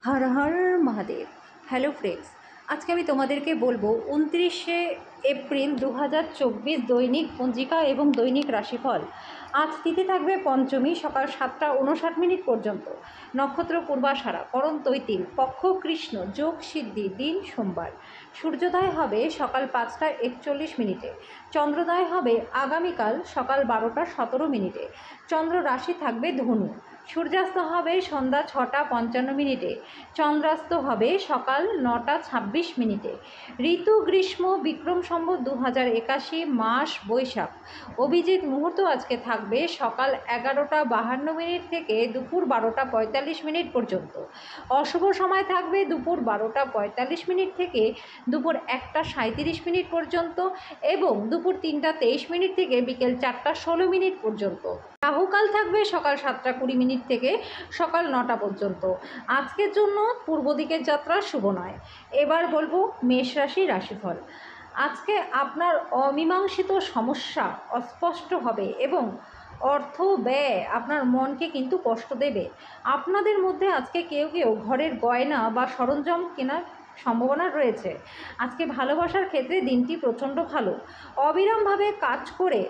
Har Har Mahadev. Hello friends, আজকে আমি তোমাদেরকে বলবো 29শে এপ্রিল 2024 দৈনিক পঞ্জিকা এবং দৈনিক রাশিফল। আজ তিথি থাকবে পঞ্চমী, সকাল 7টা 59 পর্যন্ত। নক্ষত্র পূর্বাষাঢ়া, করণ তৈতিল, পক্ষ কৃষ্ণ, যোগ সিদ্ধি, দিন সোমবার। সূর্যোদয় হবে সকাল 5টা 41 চন্দ্রোদয় হবে আগামীকাল সকাল 12টা 17 চন্দ্র রাশি থাকবে ধনু। সূর্যাস্ত হবে সন্ধ্যা 6টা 55 চন্দ্রাস্ত হবে সকাল 9টা 26 ঋতু গ্রীষ্ম, বিক্রম সম্বত 2081, মাস বৈশাখ। অভিজিৎ মুহূর্ত আজকে থাকবে সকাল 11টা 52 থেকে দুপুর 12টা 45 পর্যন্ত। অশুভ সময় থাকবে দুপুর 12টা 45 থেকে দুপুর 1টা 37 পর্যন্ত এবং দুপুর 3টা 23 থেকে বিকেল 4টা 16 পর্যন্ত। রাহুকাল থাকবে সকাল 7টা 20 থেকে সকাল 9টা পর্যন্ত। আজকের জন্য পূর্ব দিকের যাত্রা শুভ নয়। এবার বলবো মেষ রাশির রাশিফল। আজকে আপনার অমীমাংসিত সমস্যা অস্পষ্ট হবে এবং অর্থ ব্যয় আপনার মনকে কিন্তু কষ্ট দেবে। আপনাদের মধ্যে আজকে কেউ কেউ ঘরের গয়না বা সরঞ্জাম কেনার সম্ভাবনা রয়েছে। আজকে ভালোবাসার ক্ষেত্রে দিনটি প্রচণ্ড ভালো। অবিরামভাবে কাজ করে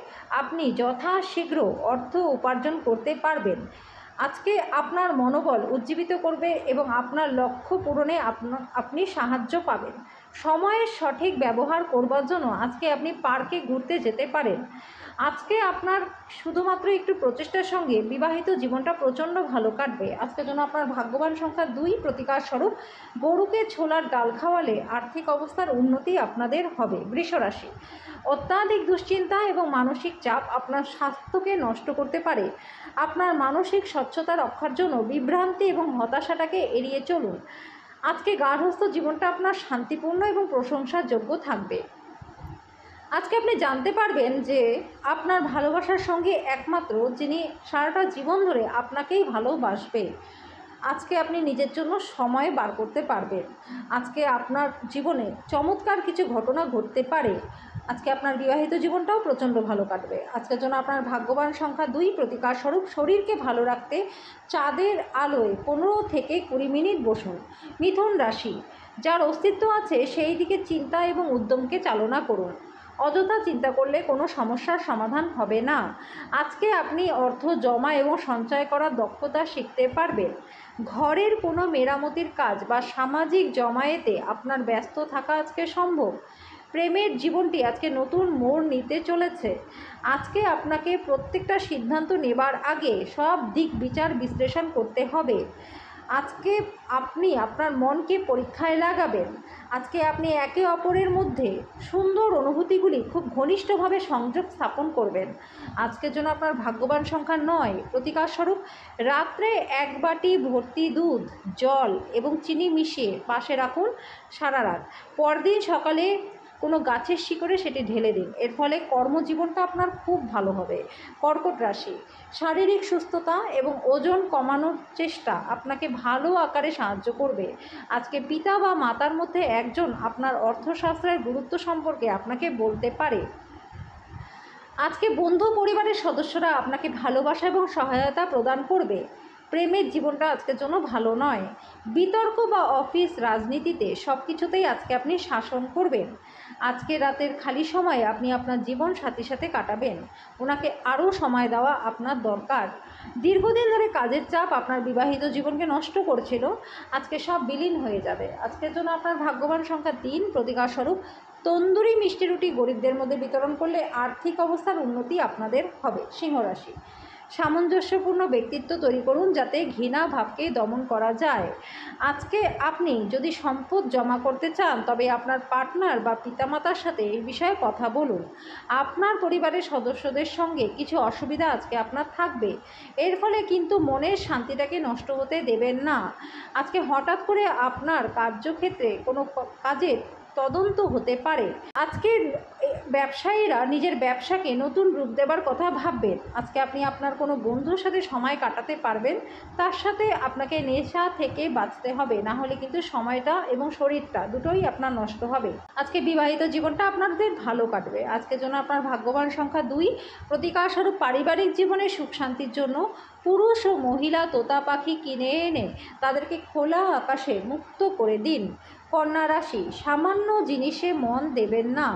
আপনি যথাশীঘ্র অর্থ উপার্জন করতে পারবেন। আজকে আপনার মনোবল উজ্জীবিত করবে এবং আপনার লক্ষ্য পূরণে আপনি সাহায্য পাবেন। সময়ের সঠিক ব্যবহার করবার জন্য আজকে আপনি পার্কে ঘুরতে যেতে পারেন। আজকে আপনার শুধুমাত্র একটু প্রচেষ্টার সঙ্গে বিবাহিত জীবনটা প্রচণ্ড ভালো কাটবে। আজকের জন্য আপনার ভাগ্যবান সংখ্যা 2, প্রতিকার স্বরূপ গরুকে ছোলার ডাল খাওয়ালে আর্থিক অবস্থার উন্নতি আপনাদের হবে। বৃষ রাশি, অত্যাধিক দুশ্চিন্তা এবং মানসিক চাপ আপনার স্বাস্থ্যকে নষ্ট করতে পারে। আপনার মানসিক স্বচ্ছতা রক্ষার জন্য বিভ্রান্তি এবং হতাশাটাকে এড়িয়ে চলুন। আজকে গার্হস্থ্য জীবনটা আপনার শান্তিপূর্ণ এবং প্রশংসার যোগ্য থাকবে। আজকে আপনি জানতে পারবেন যে আপনার ভালোবাসার সঙ্গে একমাত্র যিনি সারাটা জীবন ধরে আপনাকেই ভালোবাসবে। আজকে আপনি নিজের জন্য সময় বার করতে পারবেন। আজকে আপনার জীবনে চমৎকার কিছু ঘটনা ঘটতে পারে। আজকে আপনার বিবাহিত জীবনটাও প্রচণ্ড ভালো কাটবে। আজকের জন্য আপনার ভাগ্যবান সংখ্যা 2, প্রতিকার স্বরূপ শরীরকে ভালো রাখতে চাঁদের আলোয় 15 থেকে 20 মিনিট বসুন। মিথুন রাশি, যার অস্তিত্ব আছে সেই দিকে চিন্তা এবং উদ্যমকে চালনা করুন। অযথা চিন্তা করলে কোনো সমস্যার সমাধান হবে না। আজকে আপনি অর্থ জমা এবং সঞ্চয় করার দক্ষতা শিখতে পারবেন। ঘরের কোনো মেরামতির কাজ বা সামাজিক জমায়েতে আপনার ব্যস্ত থাকা আজকে সম্ভব। প্রেমের জীবনটি আজকে নতুন মোড় নিতে চলেছে। আজকে আপনাকে প্রত্যেকটা সিদ্ধান্ত নেবার আগে সব দিক বিচার বিশ্লেষণ করতে হবে। আজকে আপনি আপনার মনকে পরীক্ষায় লাগাবেন। আজকে আপনি একে অপরের মধ্যে সুন্দর অনুভূতিগুলি খুব ঘনিষ্ঠভাবে সংযোগ স্থাপন করবেন। আজকের জন্য আপনার ভাগ্যবান সংখ্যা 9, প্রতিকার স্বরূপ রাত্রে 1 বাটি ভর্তি দুধ, জল এবং চিনি মিশিয়ে পাশে রাখুন সারা রাত। পরদিন সকালে কোনো গাছের শিকড়ে সেটি ঢেলে দিন। এর ফলে কর্মজীবনটা আপনার খুব ভালো হবে। কর্কট রাশি, শারীরিক সুস্থতা এবং ওজন কমানোর চেষ্টা আপনাকে ভালো আকারে সাহায্য করবে। আজকে পিতা বা মাতার মধ্যে একজন আপনার অর্থশাস্ত্রের গুরুত্ব সম্পর্কে আপনাকে বলতে পারে। আজকে বন্ধু পরিবারের সদস্যরা আপনাকে ভালোবাসা এবং সহায়তা প্রদান করবে। প্রেমের জীবনটা আজকের জন্য ভালো নয়। বিতর্ক বা অফিস রাজনীতিতে সব কিছুতেই আজকে আপনি শাসন করবেন। আজকে রাতের খালি সময়ে আপনি আপনার জীবন সাথীর সাথে কাটাবেন। ওনাকে আরও সময় দেওয়া আপনার দরকার। দীর্ঘদিন ধরে কাজের চাপ আপনার বিবাহিত জীবনকে নষ্ট করছিল, আজকে সব বিলীন হয়ে যাবে। আজকের জন্য আপনার ভাগ্যবান সংখ্যা 3, প্রতিকার স্বরূপ তন্দুরি মিষ্টি রুটি গরিবদের মধ্যে বিতরণ করলে আর্থিক অবস্থার উন্নতি আপনাদের হবে। সিংহ রাশি, সামঞ্জস্যপূর্ণ ব্যক্তিত্ব তৈরি করুন যাতে ঘৃণা ভাবকে দমন করা যায়। আজকে আপনি যদি সম্পদ জমা করতে চান তবে আপনার পার্টনার বা পিতামাতার সাথে এই বিষয়ে কথা বলুন। আপনার পরিবারের সদস্যদের সঙ্গে কিছু অসুবিধা আজকে আপনার থাকবে। এর ফলে কিন্তু মনের শান্তিটাকে নষ্ট হতে দেবেন না। আজকে হঠাৎ করে আপনার কার্যক্ষেত্রে কোনো কাজের তদন্ত হতে পারে। আজকের ব্যবসায়ীরা নিজের ব্যবসাকে নতুন রূপ দেবার কথা ভাববেন। আজকে আপনি আপনার কোনো বন্ধুর সাথে সময় কাটাতে পারবেন। তার সাথে আপনাকে নেশা থেকে বাঁচতে হবে, না হলে কিন্তু সময়টা এবং শরীরটা দুটোই আপনার নষ্ট হবে। আজকে বিবাহিত জীবনটা আপনাদের ভালো কাটবে। আজকের জন্য আপনার ভাগ্যবান সংখ্যা 2, প্রতিকার স্বরূপ পারিবারিক জীবনে সুখ শান্তির জন্য পুরুষ ও মহিলা তোতা পাখি কিনে এনে তাদেরকে খোলা আকাশে মুক্ত করে দিন। কন্যা রাশি, সামান্য জিনিসে মন দেবেন না।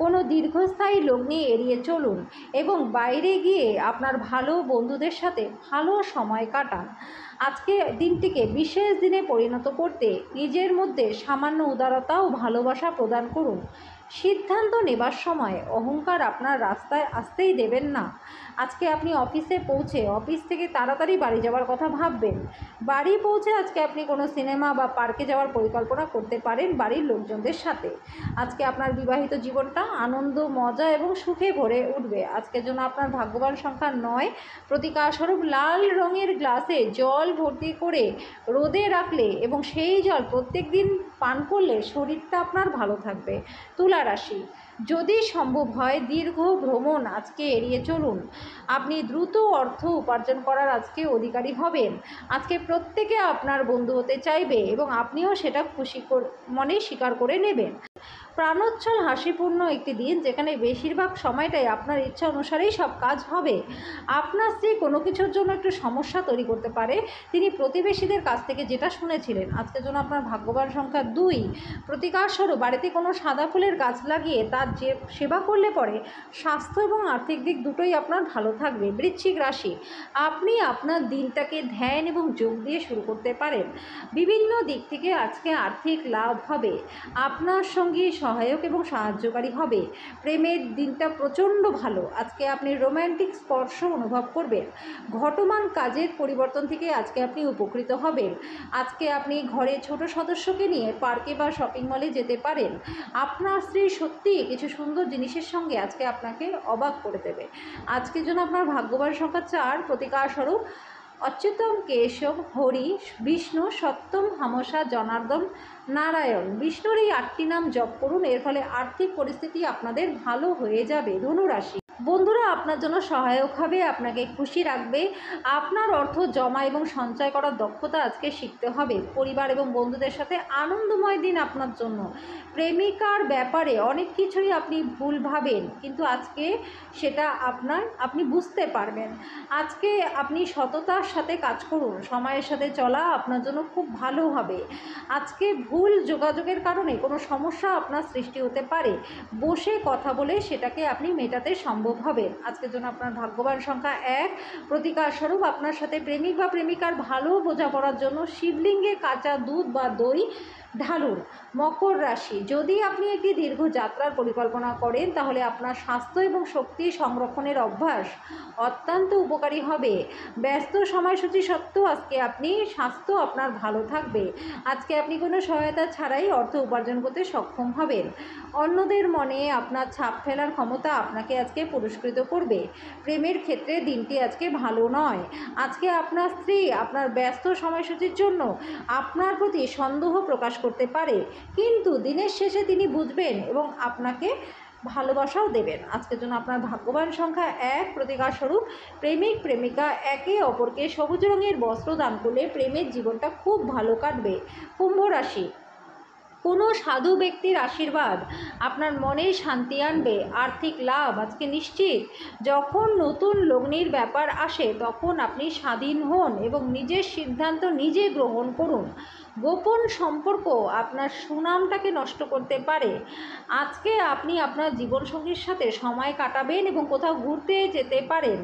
কোনো দীর্ঘস্থায়ী লগ্নি এড়িয়ে চলুন এবং বাইরে গিয়ে আপনার ভালো বন্ধুদের সাথে ভালো সময় কাটান। আজকে দিনটিকে বিশেষ দিনে পরিণত করতে নিজের মধ্যে সামান্য উদারতা ও ভালোবাসা প্রদান করুন। সিদ্ধান্ত নেবার সময় অহংকার আপনার রাস্তায় আসতেই দেবেন না। আজকে আপনি অফিসে পৌঁছে অফিস থেকে তাড়াতাড়ি বাড়ি যাওয়ার কথা ভাববেন। বাড়ি পৌঁছে আজকে আপনি কোনো সিনেমা বা পার্কে যাওয়ার পরিকল্পনা করতে পারেন বাড়ির লোকজনদের সাথে। আজকে আপনার বিবাহিত জীবনটা আনন্দ, মজা এবং সুখে ভরে উঠবে। আজকের জন্য আপনার ভাগ্যবান সংখ্যা 9। প্রতিকারস্বরূপ লাল রঙের গ্লাসে জল ভর্তি করে রোদে রাখলে এবং সেই জল প্রত্যেক দিন পান করলে শরীরটা আপনার ভালো থাকবে। তুলা রাশি, যদি সম্ভব হয় দীর্ঘ ভ্রমণ আজকে এড়িয়ে চলুন। আপনি দ্রুত অর্থ উপার্জন করার আজকে অধিকারী হবেন। আজকে প্রত্যেকে আপনার বন্ধু হতে চাইবে এবং আপনিও সেটা খুশি মনে স্বীকার করে নেবেন। প্রাণোচ্ছল হাসিপূর্ণ একটি দিন, যেখানে বেশিরভাগ সময়টাই আপনার ইচ্ছা অনুসারেই সব কাজ হবে। আপনার স্ত্রী কোনো কিছুর জন্য একটু সমস্যা তৈরি করতে পারে, তিনি প্রতিবেশীদের কাছ থেকে যেটা শুনেছিলেন। আজকের জন্য আপনার ভাগ্যবান সংখ্যা 2। প্রতিকারস্বরূপ বাড়িতে কোনো সাদা ফুলের গাছ লাগিয়ে তার যে সেবা করলে পরে স্বাস্থ্য এবং আর্থিক দিক দুটোই আপনার ভালো থাকবে। বৃশ্চিক রাশি, আপনি আপনার দিনটাকে ধ্যান এবং যোগ দিয়ে শুরু করতে পারেন। বিভিন্ন দিক থেকে আজকে আর্থিক লাভ হবে। আপনার সঙ্গী সহায়ক এবং সাহায্যকারী হবে। প্রেমের দিনটা প্রচণ্ড ভালো। আজকে আপনি রোম্যান্টিক স্পর্শ অনুভব করবেন। ঘটমান কাজের পরিবর্তন থেকে আজকে আপনি উপকৃত হবেন। আজকে আপনি ঘরে ছোট সদস্যকে নিয়ে পার্কে বা শপিং মলে যেতে পারেন। আপনার স্ত্রী সত্যিই কিছু সুন্দর জিনিসের সঙ্গে আজকে আপনাকে অবাক করে দেবে। আজকের জন্য আপনার ভাগ্যবান সংখ্যা 4। প্রতিকারস্বরূপ অচ্যুতম কেশব হরি বিষ্ণু সত্যম হামসা জনার্দন নারায়ণ, বিষ্ণুর এই 8টি নাম জপ করুন। এর ফলে আর্থিক পরিস্থিতি আপনাদের ভালো হয়ে যাবে। ধনুরাশি, বন্ধুরা আপনার জন্য সহায়ক হবে, আপনাকে খুশি রাখবে। আপনার অর্থ জমা এবং সঞ্চয় করার দক্ষতা আজকে শিখতে হবে। পরিবার এবং বন্ধুদের সাথে আনন্দময় দিন আপনার জন্য। প্রেমিকার ব্যাপারে অনেক কিছুই আপনি ভুল ভাবেন, কিন্তু আজকে সেটা আপনি বুঝতে পারবেন। আজকে আপনি সততার সাথে কাজ করুন। সময়ের সাথে চলা আপনার জন্য খুব ভালো হবে। আজকে ভুল যোগাযোগের কারণে কোনো সমস্যা আপনার সৃষ্টি হতে পারে। বসে কথা বলে সেটাকে আপনি মেটাতে সম্ভব হবেন। আজকের জন্য আপনার ভাগ্যবান সংখ্যা 1। প্রতিকারস্বরূপ আপনার সাথে প্রেমিক বা প্রেমিকার ভালো বোঝাপড়ার জন্য শিবলিঙ্গে কাঁচা দুধ বা দই ঢালুন। মকর রাশি, যদি আপনি একটি দীর্ঘ যাত্রার পরিকল্পনা করেন তাহলে আপনার স্বাস্থ্য এবং শক্তি সংরক্ষণের অভ্যাস অত্যন্ত উপকারী হবে। ব্যস্ত সময়সূচি সত্ত্বেও আজকে আপনি স্বাস্থ্য আপনার ভালো থাকবে। আজকে আপনি কোনো সহায়তা ছাড়াই অর্থ উপার্জন করতে সক্ষম হবেন। অন্যদের মনে আপনার ছাপ ফেলার ক্ষমতা আপনাকে আজকে পুরস্কৃত করবে। প্রেমের ক্ষেত্রে দিনটি আজকে ভালো নয়। আজকে আপনার স্ত্রী আপনার ব্যস্ত সময়সূচির জন্য আপনার প্রতি সন্দেহ প্রকাশ করতে পারে, কিন্তু দিনের শেষে তিনি বুঝবেন এবং আপনাকে ভালোবাসাও দেবেন। আজকের জন্য আপনার ভাগ্যবান সংখ্যা 1। প্রতিকারস্বরূপ প্রেমিক প্রেমিকা একে অপরকে সবুজ রঙের বস্ত্র দান করলে প্রেমের জীবনটা খুব ভালো কাটবে। কুম্ভ রাশি, কোনো সাধু ব্যক্তির আশীর্বাদ আপনার মনে শান্তি আনবে। আর্থিক লাভ আজকে নিশ্চিত। যখন নতুন লগ্নির ব্যাপার আসে তখন আপনি স্বাধীন হন এবং নিজের সিদ্ধান্ত নিজে গ্রহণ করুন। গোপন সম্পর্ক আপনার সুনামটাকে নষ্ট করতে পারে। আজকে আপনি আপনার জীবনসঙ্গীর সাথে সময় কাটাবেন এবং কোথাও ঘুরতে যেতে পারেন।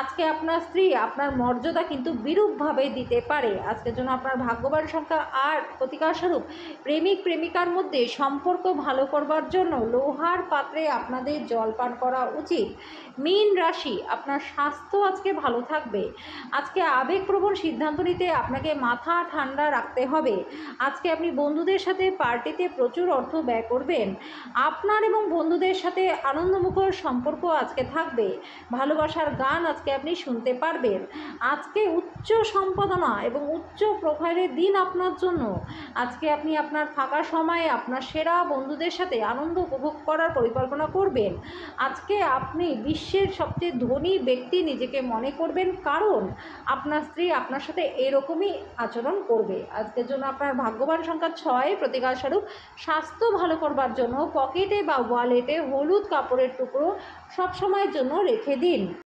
আজকে আপনার স্ত্রী আপনার মর্যাদা কিন্তু বিরূপভাবে দিতে পারে। আজকের জন্য আপনার ভাগ্যবান সংখ্যা 8। প্রতিকারস্বরূপ প্রেমিক প্রেমিকার মধ্যে সম্পর্ক ভালো করবার জন্য লোহার পাত্রে আপনাদের জল পান করা উচিত। মীন রাশি, আপনার স্বাস্থ্য আজকে ভালো থাকবে। আজকে আবেগপ্রবণ সিদ্ধান্ত নিতে আপনাকে মাথা ঠান্ডা রাখতে হবে। আজকে আপনি বন্ধুদের সাথে পার্টিতে প্রচুর অর্থ ব্যয় করবেন। আপনার এবং বন্ধুদের সাথে আনন্দমুখর সম্পর্ক আজকে থাকবে। ভালোবাসার গান আজকে আপনি শুনতে পারবেন। আজকে উচ্চ সম্পাদনা এবং উচ্চ প্রোফাইলের দিন আপনার জন্য। আজকে আপনি আপনার ফাঁকা সময়ে আপনার সেরা বন্ধুদের সাথে আনন্দ উপভোগ করার পরিকল্পনা করবেন। আজকে আপনি বিশ্বের সবচেয়ে ধনী ব্যক্তি নিজেকে মনে করবেন, কারণ আপনার স্ত্রী আপনার সাথে এরকমই আচরণ করবে। আজকের জন্য আপনার ভাগ্যবান সংখ্যা 6। প্রতিকারস্বরূপ স্বাস্থ্য ভালো করবার জন্য পকেটে বা ওয়ালেটে হলুদ কাপড়ের টুকরো সবসময়ের জন্য রেখে দিন।